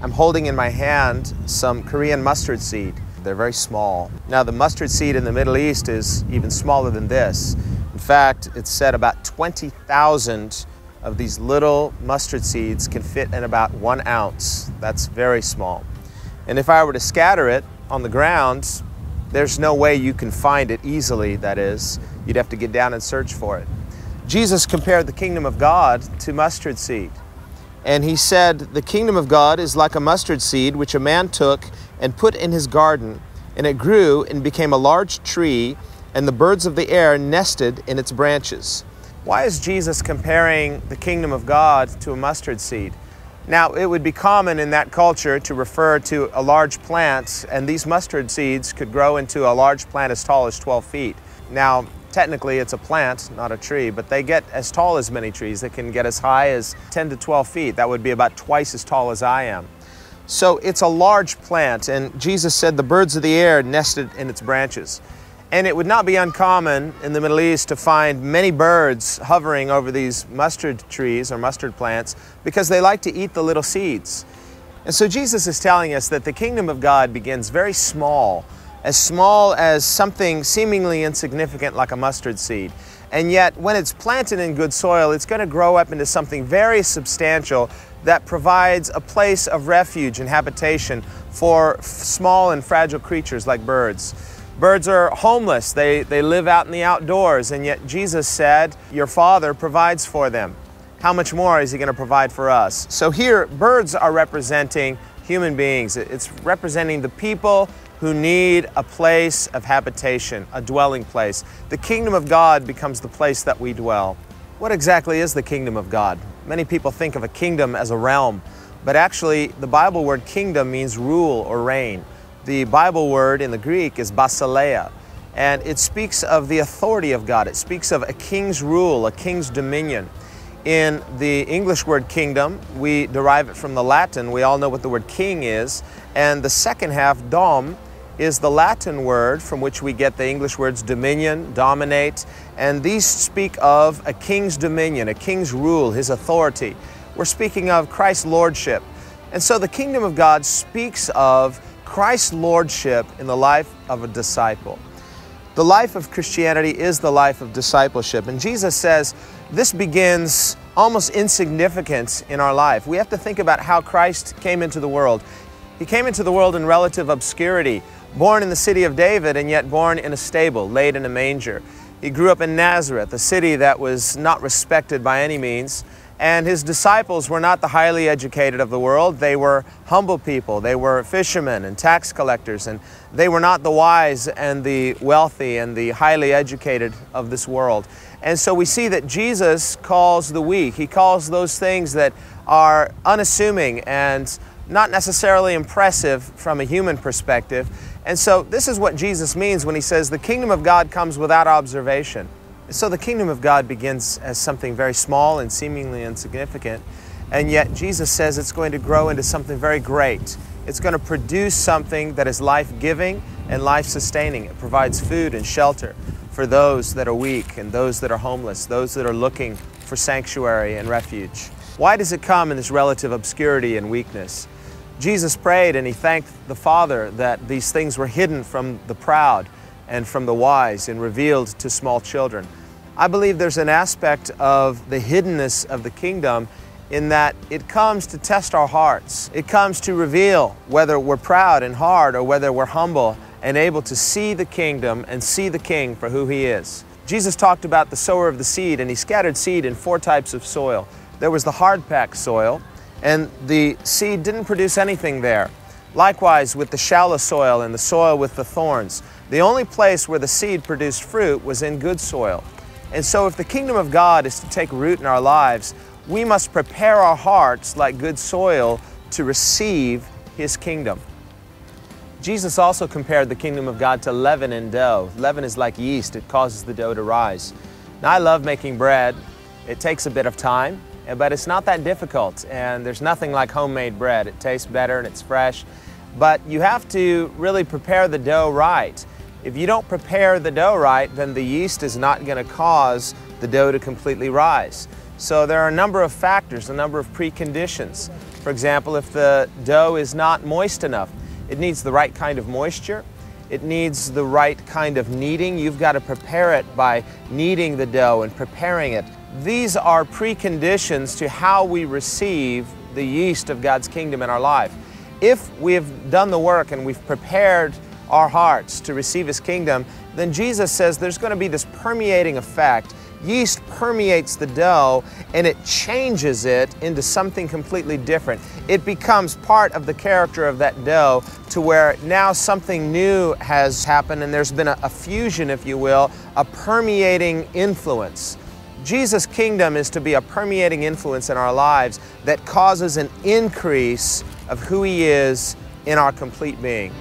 I'm holding in my hand some Korean mustard seed. They're very small. Now, the mustard seed in the Middle East is even smaller than this. In fact, it's said about 20,000 of these little mustard seeds can fit in about 1 ounce. That's very small. And if I were to scatter it on the ground, there's no way you can find it easily, that is. You'd have to get down and search for it. Jesus compared the kingdom of God to mustard seed. And he said, the kingdom of God is like a mustard seed which a man took and put in his garden, and it grew and became a large tree, and the birds of the air nested in its branches. Why is Jesus comparing the kingdom of God to a mustard seed? Now, it would be common in that culture to refer to a large plant, and these mustard seeds could grow into a large plant as tall as 12 feet. Now, technically it's a plant, not a tree, but they get as tall as many trees. They can get as high as 10 to 12 feet. That would be about twice as tall as I am. So it's a large plant, and Jesus said the birds of the air nested in its branches. And it would not be uncommon in the Middle East to find many birds hovering over these mustard trees or mustard plants because they like to eat the little seeds. And so Jesus is telling us that the kingdom of God begins very small as something seemingly insignificant like a mustard seed. And yet, when it's planted in good soil, it's going to grow up into something very substantial that provides a place of refuge and habitation for small and fragile creatures like birds. Birds are homeless. They live out in the outdoors, and yet Jesus said, your Father provides for them. How much more is He going to provide for us? So here, birds are representing human beings. It's representing the people who need a place of habitation, a dwelling place. The kingdom of God becomes the place that we dwell. What exactly is the kingdom of God? Many people think of a kingdom as a realm, but actually the Bible word kingdom means rule or reign. The Bible word in the Greek is basileia, and it speaks of the authority of God. It speaks of a king's rule, a king's dominion. In the English word kingdom, we derive it from the Latin. We all know what the word king is, and the second half, dom, is the Latin word from which we get the English words dominion, dominate, and these speak of a king's dominion, a king's rule, his authority. We're speaking of Christ's lordship. And so the kingdom of God speaks of Christ's lordship in the life of a disciple. The life of Christianity is the life of discipleship, and Jesus says this begins almost insignificant in our life. We have to think about how Christ came into the world. He came into the world in relative obscurity, born in the city of David and yet born in a stable, laid in a manger. He grew up in Nazareth, a city that was not respected by any means, and his disciples were not the highly educated of the world. They were humble people. They were fishermen and tax collectors, and they were not the wise and the wealthy and the highly educated of this world. And so we see that Jesus calls the weak. He calls those things that are unassuming and not necessarily impressive from a human perspective. And so this is what Jesus means when He says the kingdom of God comes without observation. So the kingdom of God begins as something very small and seemingly insignificant, and yet Jesus says it's going to grow into something very great. It's going to produce something that is life-giving and life-sustaining. It provides food and shelter for those that are weak and those that are homeless, those that are looking for sanctuary and refuge. Why does it come in this relative obscurity and weakness? Jesus prayed and He thanked the Father that these things were hidden from the proud and from the wise and revealed to small children. I believe there's an aspect of the hiddenness of the kingdom in that it comes to test our hearts. It comes to reveal whether we're proud and hard or whether we're humble and able to see the kingdom and see the King for who He is. Jesus talked about the sower of the seed, and He scattered seed in 4 types of soil. There was the hard-packed soil, and the seed didn't produce anything there. Likewise with the shallow soil and the soil with the thorns. The only place where the seed produced fruit was in good soil. And so if the kingdom of God is to take root in our lives, we must prepare our hearts like good soil to receive His kingdom. Jesus also compared the kingdom of God to leaven and dough. Leaven is like yeast. It causes the dough to rise. Now, I love making bread. It takes a bit of time, but it's not that difficult, and there's nothing like homemade bread. It tastes better and it's fresh, but you have to really prepare the dough right. If you don't prepare the dough right, then the yeast is not going to cause the dough to completely rise. So there are a number of factors, a number of preconditions For example, if the dough is not moist enough, it needs the right kind of moisture. It needs the right kind of kneading. You've got to prepare it by kneading the dough and preparing it. These are preconditions to how we receive the yeast of God's kingdom in our life. If we have done the work and we've prepared our hearts to receive His kingdom, then Jesus says there's going to be this permeating effect. Yeast permeates the dough and it changes it into something completely different. It becomes part of the character of that dough to where now something new has happened and there's been a fusion, if you will, a permeating influence. Jesus' kingdom is to be a permeating influence in our lives that causes an increase of who He is in our complete being.